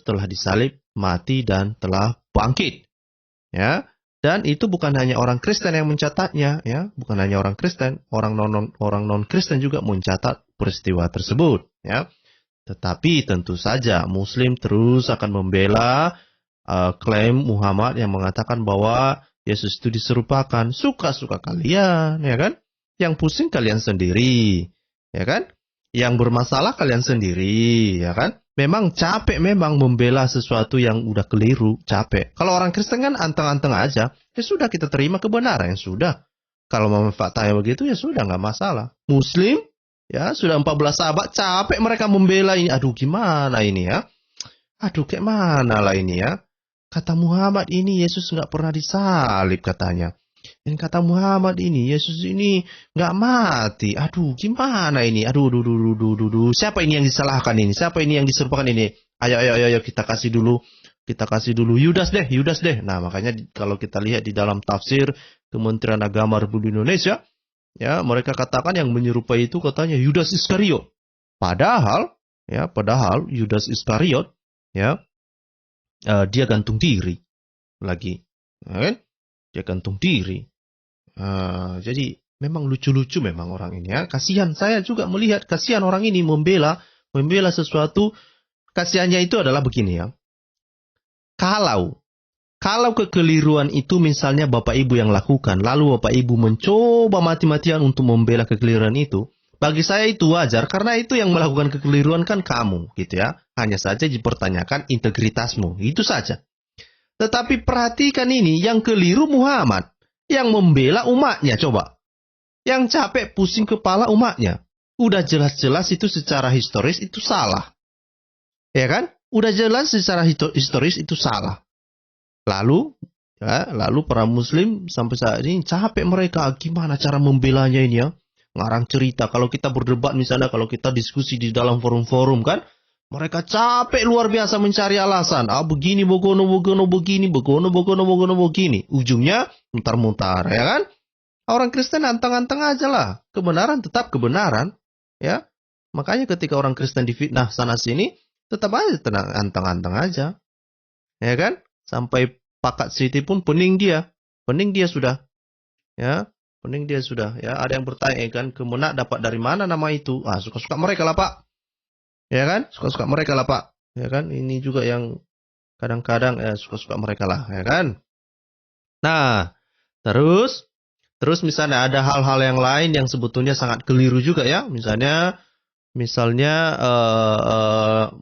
telah disalib, mati dan telah bangkit. Ya, dan itu bukan hanya orang Kristen yang mencatatnya, ya, bukan hanya orang Kristen, orang non Kristen juga mencatat peristiwa tersebut, ya. Tetapi tentu saja Muslim terus akan membela klaim Muhammad yang mengatakan bahwa Yesus itu diserupakan. Suka-suka kalian, ya kan? Yang pusing kalian sendiri. Ya kan? Yang bermasalah kalian sendiri, ya kan? Memang capek memang membela sesuatu yang udah keliru, capek. Kalau orang Kristen kan anteng-anteng aja, ya sudah kita terima kebenaran, ya sudah. Kalau memang faktanya begitu, ya sudah, nggak masalah. Muslim, ya sudah 14 abad, capek mereka membela ini. Aduh gimana ini ya? Aduh kayak mana lah ini ya? Kata Muhammad ini Yesus nggak pernah disalib katanya. Dan kata Muhammad ini, Yesus ini nggak mati. Aduh, gimana ini? Aduh. Siapa ini yang disalahkan ini? Siapa ini yang diserupakan ini? Ayo, kita kasih dulu. Yudas deh. Nah, makanya kalau kita lihat di dalam tafsir Kementerian Agama Republik Indonesia, ya, mereka katakan yang menyerupai itu katanya Yudas Iskariot. Padahal Yudas Iskariot, ya, dia gantung diri lagi, ya kan? Dia gantung diri. Jadi memang lucu-lucu memang orang ini ya. Kasihan, saya juga melihat kasihan orang ini membela sesuatu. Kasihannya itu adalah begini ya. Kalau kekeliruan itu misalnya Bapak Ibu yang lakukan, lalu Bapak Ibu mencoba mati-matian untuk membela kekeliruan itu, bagi saya itu wajar karena itu yang melakukan kekeliruan kan kamu, gitu ya. Hanya saja dipertanyakan integritasmu, itu saja. Tetapi perhatikan ini, yang keliru Muhammad. Yang membela umatnya, coba. Yang capek pusing kepala umatnya. Udah jelas-jelas itu secara historis itu salah. Ya kan? Udah jelas secara historis itu salah. Lalu lalu para muslim sampai saat ini capek mereka gimana cara membelanya ini ya. Ngarang cerita kalau kita berdebat misalnya, kalau kita diskusi di dalam forum-forum kan, mereka capek luar biasa mencari alasan. Begini begono begini, begono begini. Ujungnya mutar-mutar ya kan. Orang Kristen anteng-anteng aja lah. Kebenaran tetap kebenaran ya. Makanya ketika orang Kristen difitnah sana sini, tetap aja tenang anteng-anteng aja. Ya kan? Sampai Pakat Siti pun pening dia sudah, ya, pening dia sudah, ya. Ada yang bertanya kan, Kemenak dapat dari mana nama itu? Suka-suka mereka lah Pak, ya kan? Suka-suka mereka lah Pak, ya kan? Ini juga yang kadang-kadang suka-suka mereka lah, ya kan? Nah, terus misalnya ada hal-hal yang lain yang sebetulnya sangat keliru juga ya, misalnya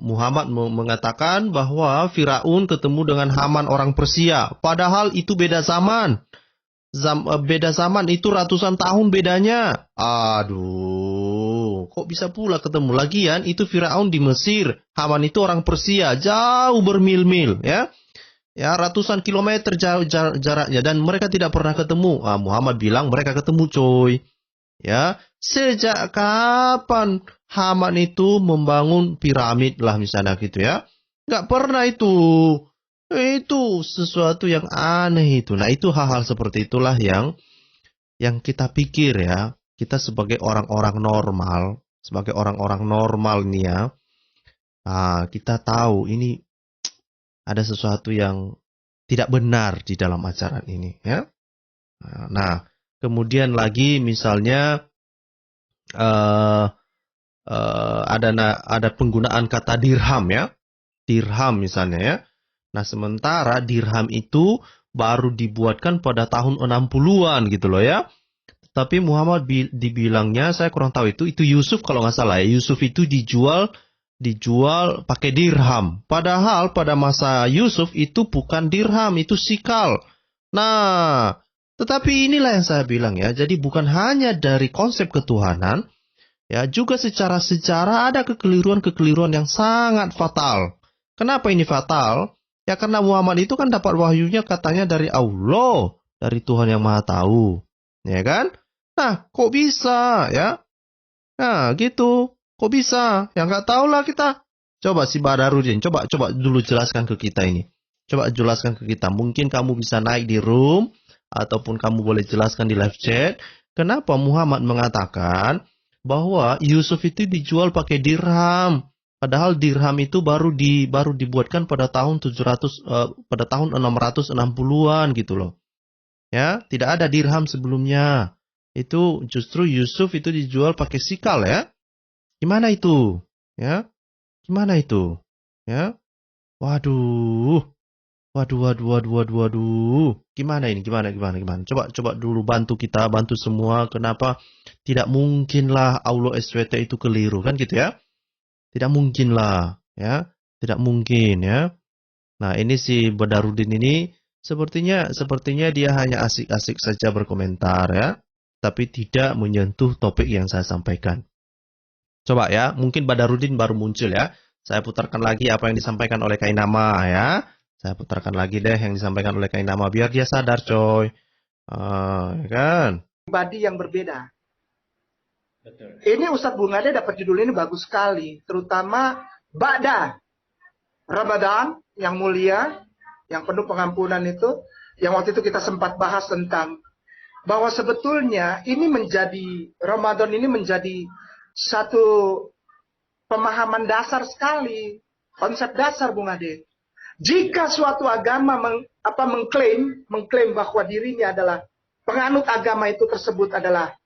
Muhammad mengatakan bahwa Firaun ketemu dengan Haman orang Persia. Padahal itu beda zaman. Beda zaman itu ratusan tahun bedanya. Aduh, kok bisa pula ketemu? Lagian itu Firaun di Mesir. Haman itu orang Persia. Jauh bermil-mil ya. Ya, ratusan kilometer jauh jaraknya. Dan mereka tidak pernah ketemu. Muhammad bilang mereka ketemu coy. Ya, sejak kapan Haman itu membangun piramid lah misalnya gitu ya. Nggak pernah itu. Itu sesuatu yang aneh itu. Nah, itu hal-hal seperti itulah yang kita pikir ya. Kita sebagai orang-orang normal nih ya. Kita tahu ini ada sesuatu yang tidak benar di dalam ajaran ini ya. Nah, kemudian lagi misalnya ada penggunaan kata dirham ya. Dirham misalnya ya. Nah, sementara dirham itu baru dibuatkan pada tahun 60-an gitu loh ya. Tapi Muhammad dibilangnya, saya kurang tahu itu Yusuf kalau nggak salah ya. Yusuf itu dijual pakai dirham. Padahal pada masa Yusuf itu bukan dirham, itu sikal. Nah, tetapi inilah yang saya bilang ya. Jadi bukan hanya dari konsep ketuhanan, ya, juga secara sejarah ada kekeliruan-kekeliruan yang sangat fatal. Kenapa ini fatal? Ya karena Muhammad itu kan dapat wahyunya katanya dari Allah, dari Tuhan yang Maha Tahu. Ya kan? Nah, kok bisa ya? Nah, gitu. Kok bisa? Ya nggak tahu lah kita. Coba si Badarudin, coba dulu jelaskan ke kita ini. Coba jelaskan ke kita. Mungkin kamu bisa naik di room, ataupun kamu boleh jelaskan di live chat. Kenapa Muhammad mengatakan bahwa Yusuf itu dijual pakai dirham? Padahal dirham itu baru dibuatkan pada tahun 660-an gitu loh. Ya, tidak ada dirham sebelumnya. Itu justru Yusuf itu dijual pakai sikal ya. Gimana itu? Ya. Gimana itu? Ya. Waduh. Gimana ini? Gimana? Coba dulu bantu semua. Kenapa tidak mungkinlah Allah SWT itu keliru kan gitu ya? Tidak mungkin lah, ya. Tidak mungkin, ya. Nah, ini si Badarudin ini sepertinya dia hanya asik-asik saja berkomentar, ya. Tapi tidak menyentuh topik yang saya sampaikan. Coba ya, mungkin Badarudin baru muncul ya. Saya putarkan lagi apa yang disampaikan oleh Kainama, ya. Saya putarkan lagi deh yang disampaikan oleh Kainama biar dia sadar, coy. Ya kan? Pribadi yang berbeda. Betul. Ini Ustadz Bungade dapat judul ini bagus sekali, terutama Ba'da Ramadan yang mulia, yang penuh pengampunan itu, yang waktu itu kita sempat bahas tentang bahwa sebetulnya ini Ramadan ini menjadi satu pemahaman dasar sekali, konsep dasar Bungade. Jika suatu agama mengklaim bahwa dirinya adalah penganut agama itu tersebut adalah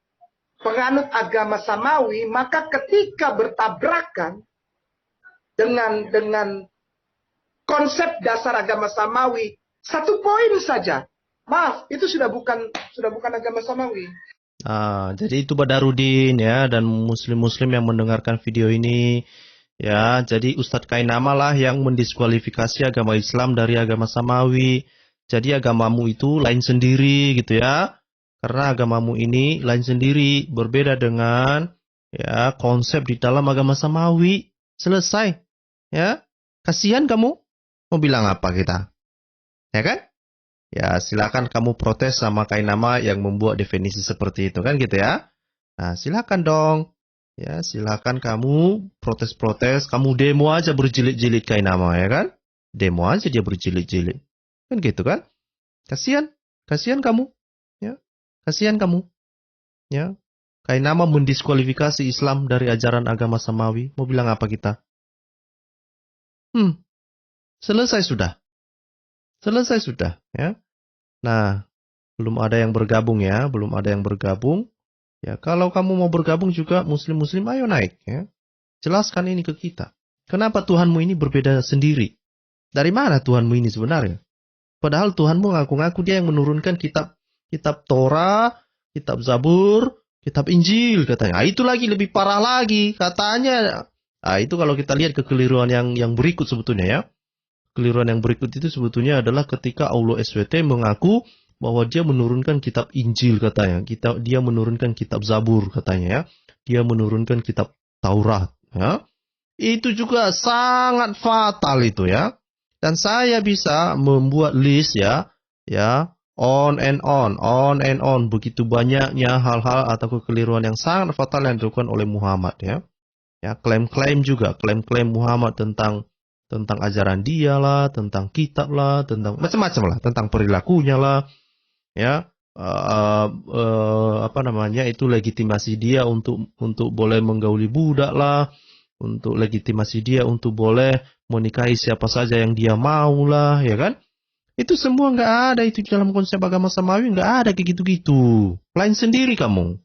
penganut agama samawi, maka ketika bertabrakan dengan konsep dasar agama samawi, satu poin saja, maaf, itu sudah bukan agama samawi. Jadi itu Badarudin ya, dan muslim-muslim yang mendengarkan video ini ya. Jadi Ustadz Kainama lah yang mendiskualifikasi agama Islam dari agama samawi. Jadi agamamu itu lain sendiri gitu ya. Karena agamamu ini lain sendiri, berbeda dengan ya konsep di dalam agama samawi. Selesai. Ya. Kasihan kamu. Mau bilang apa kita? Ya kan? ya silakan kamu protes sama Kainama yang membuat definisi seperti itu kan gitu ya. Nah, silakan dong. Ya, silakan kamu protes-protes, kamu demo aja berjilid-jilid Kainama ya kan? Demo aja dia berjilid-jilid. Kan gitu kan? Kasihan, kasihan kamu. Ya, kasihan kamu. Ya. Kainama mendiskualifikasi Islam dari ajaran agama Samawi. Mau bilang apa kita? Selesai sudah. Selesai sudah, ya. Nah, belum ada yang bergabung ya, belum ada yang bergabung. Ya, kalau kamu mau bergabung juga muslim-muslim ayo naik ya. Jelaskan ini ke kita. Kenapa Tuhanmu ini berbeda sendiri? Dari mana Tuhanmu ini sebenarnya? Padahal Tuhanmu ngaku-ngaku dia yang menurunkan kitab Torah, kitab Zabur, kitab Injil katanya. Nah, itu lagi lebih parah lagi katanya. Nah, itu kalau kita lihat kekeliruan yang berikut sebetulnya ya. Keliruan yang berikut itu sebetulnya adalah ketika Allah SWT mengaku bahwa dia menurunkan kitab Injil katanya. Dia menurunkan kitab Zabur katanya ya. Dia menurunkan kitab Taurat ya. Itu juga sangat fatal itu ya. Dan saya bisa membuat list ya. Ya, on and on. Begitu banyaknya hal-hal atau kekeliruan yang sangat fatal yang dilakukan oleh Muhammad ya. Ya, klaim-klaim Muhammad tentang ajaran dia lah, tentang kitab lah, tentang macam-macam lah, tentang perilakunya lah, ya, itu legitimasi dia untuk boleh menggauli budak lah, untuk legitimasi dia untuk boleh menikahi siapa saja yang dia mau lah, ya kan? Itu semua nggak ada itu dalam konsep agama Samawi, nggak ada kayak gitu-gitu. Lain sendiri kamu,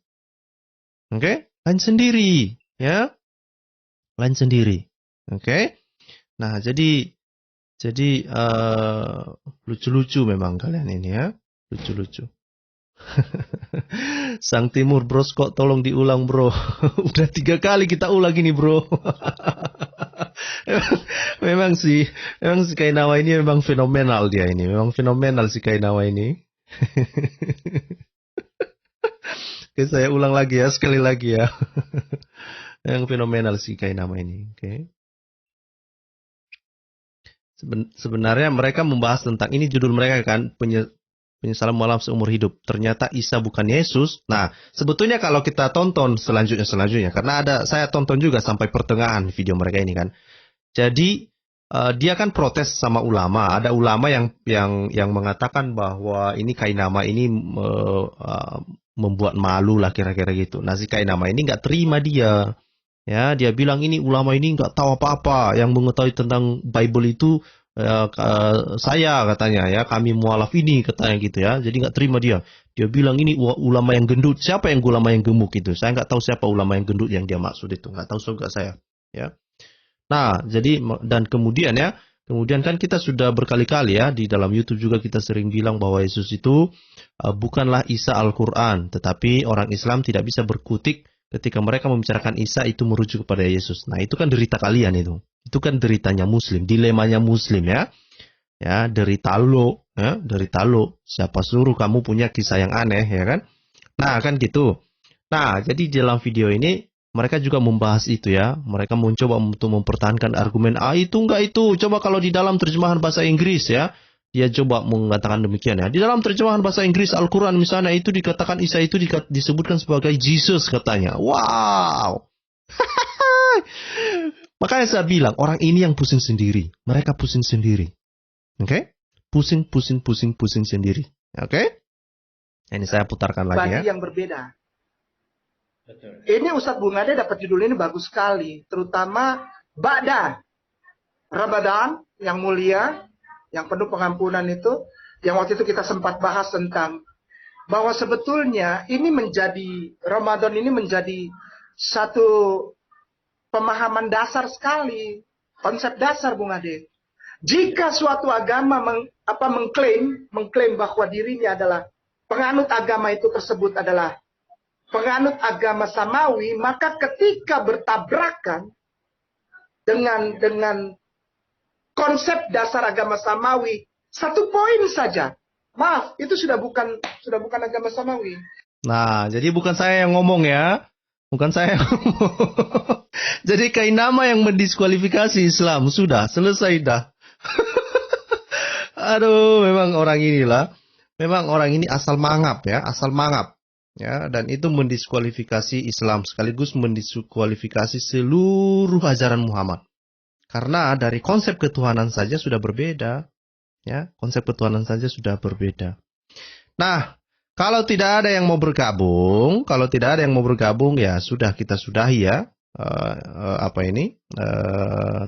oke? Lain sendiri, ya, lain sendiri, oke? Nah, jadi lucu-lucu memang kalian ini ya, lucu-lucu. Sang Timur bros kok tolong diulang bro. Udah 3 kali kita ulang ini bro. memang si Kainawa ini memang fenomenal dia ini, memang fenomenal si Kainawa ini. Oke, saya ulang lagi ya, sekali lagi ya. Yang fenomenal si Kainawa ini, oke. Sebenarnya mereka membahas tentang ini, judul mereka kan penyesalan mualaf seumur hidup. Ternyata Isa bukan Yesus. Nah, sebetulnya kalau kita tonton selanjutnya karena saya tonton juga sampai pertengahan video mereka ini kan. Jadi dia kan protes sama ulama. Ada ulama yang mengatakan bahwa ini Kainama ini membuat malu lah kira-kira gitu. Nah, si Kainama ini nggak terima dia. Ya, dia bilang ini ulama ini nggak tahu apa-apa, yang mengetahui tentang Bible itu saya katanya ya, kami mualaf ini katanya gitu ya. Jadi nggak terima dia. Dia bilang ini ulama yang gendut. Siapa yang ulama yang gemuk itu? Saya nggak tahu siapa ulama yang gendut yang dia maksud itu. Nggak tahu juga saya. Ya. Nah, jadi dan kemudian kan kita sudah berkali-kali ya di dalam YouTube juga kita sering bilang bahwa Yesus itu bukanlah Isa Al-Quran, tetapi orang Islam tidak bisa berkutik ketika mereka membicarakan Isa itu merujuk kepada Yesus. Nah, itu kan derita kalian itu. Itu kan deritanya Muslim, dilemanya Muslim ya. Ya, derita lo. Siapa suruh kamu punya kisah yang aneh ya kan? Nah, kan gitu. Nah, jadi di dalam video ini mereka juga membahas itu ya. Mereka mencoba untuk mempertahankan argumen itu enggak itu. Coba kalau di dalam terjemahan bahasa Inggris ya. Dia coba mengatakan demikian ya. Di dalam terjemahan bahasa Inggris Al-Quran misalnya itu dikatakan Isa itu disebutkan sebagai Jesus katanya. Wow. Makanya saya bilang orang ini yang pusing sendiri. Mereka pusing sendiri. Oke? Pusing sendiri. Oke? Ini saya putarkan lagi ya. Bagi yang berbeda. Ini Ustadz Bungade dapat judul ini bagus sekali. Terutama Ba'da Ramadan yang mulia, yang penuh pengampunan itu, yang waktu itu kita sempat bahas tentang bahwa sebetulnya ini Ramadan ini menjadi satu pemahaman dasar sekali, konsep dasar Bung Ade. Jika suatu agama mengklaim bahwa dirinya adalah penganut agama itu tersebut adalah penganut agama Samawi, maka ketika bertabrakan dengan konsep dasar agama Samawi, 1 poin saja. Maaf, itu sudah bukan agama Samawi. Nah, jadi bukan saya yang ngomong ya. Bukan saya yang ngomong. Jadi Kainama yang mendiskualifikasi Islam. Sudah, selesai dah. Aduh, memang orang inilah. Memang orang ini asal mangap ya, asal mangap. Ya, dan itu mendiskualifikasi Islam sekaligus mendiskualifikasi seluruh ajaran Muhammad. Karena dari konsep ketuhanan saja sudah berbeda. Ya, konsep ketuhanan saja sudah berbeda. Nah, kalau tidak ada yang mau bergabung, ya sudah kita sudahi ya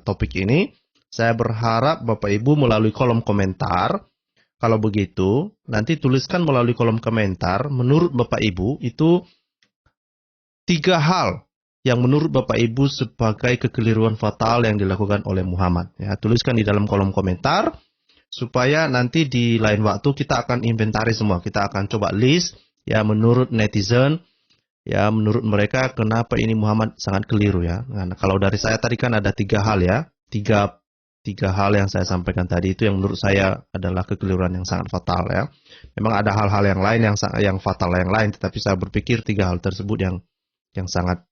topik ini. Saya berharap Bapak Ibu melalui kolom komentar. Kalau begitu, nanti tuliskan melalui kolom komentar, menurut Bapak Ibu, itu 3 hal yang menurut Bapak Ibu sebagai kekeliruan fatal yang dilakukan oleh Muhammad. Ya, tuliskan di dalam kolom komentar, supaya nanti di lain waktu kita akan inventari semua. Kita akan coba list, ya menurut netizen, ya menurut mereka kenapa ini Muhammad sangat keliru ya. Nah, kalau dari saya tadi kan ada 3 hal ya, tiga hal yang saya sampaikan tadi itu yang menurut saya adalah kekeliruan yang sangat fatal ya. Memang ada hal-hal yang lain yang fatal yang lain, tetapi saya berpikir 3 hal tersebut yang sangat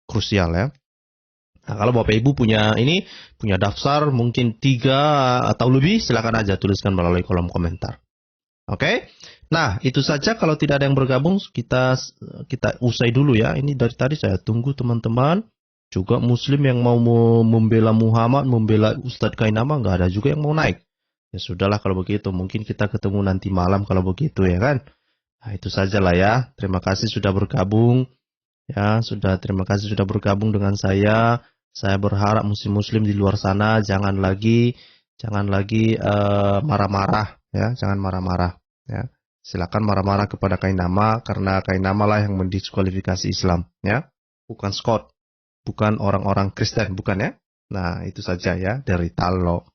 krusial ya. Nah, kalau Bapak Ibu punya daftar mungkin 3 atau lebih, silakan aja tuliskan melalui kolom komentar. Oke? Nah, itu saja. Kalau tidak ada yang bergabung, kita usai dulu ya. Ini dari tadi saya tunggu teman-teman. Juga Muslim yang mau membela Muhammad, membela Ustadz Kainama, nggak ada juga yang mau naik. Ya sudahlah kalau begitu. Mungkin kita ketemu nanti malam kalau begitu ya kan. Nah, itu sajalah ya. Terima kasih sudah bergabung. Ya, terima kasih sudah bergabung dengan saya. Saya berharap muslim-muslim di luar sana jangan lagi marah-marah ya, jangan marah-marah ya. Silakan marah-marah kepada Kainama karena Kainama lah yang mendiskualifikasi Islam ya. Bukan Scott, bukan orang-orang Kristen, bukan ya. Nah, itu saja ya dari Talo.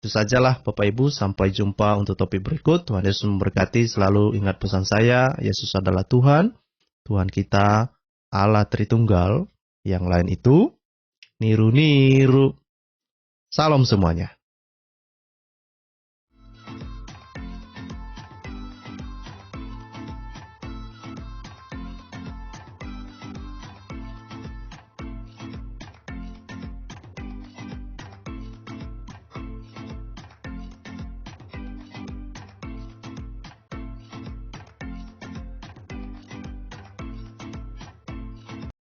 Itu sajalah Bapak Ibu, sampai jumpa untuk topik berikut. Tuhan Yesus memberkati, selalu ingat pesan saya, Yesus adalah Tuhan, Tuhan kita Allah Tritunggal, yang lain itu niru-niru. Salam semuanya.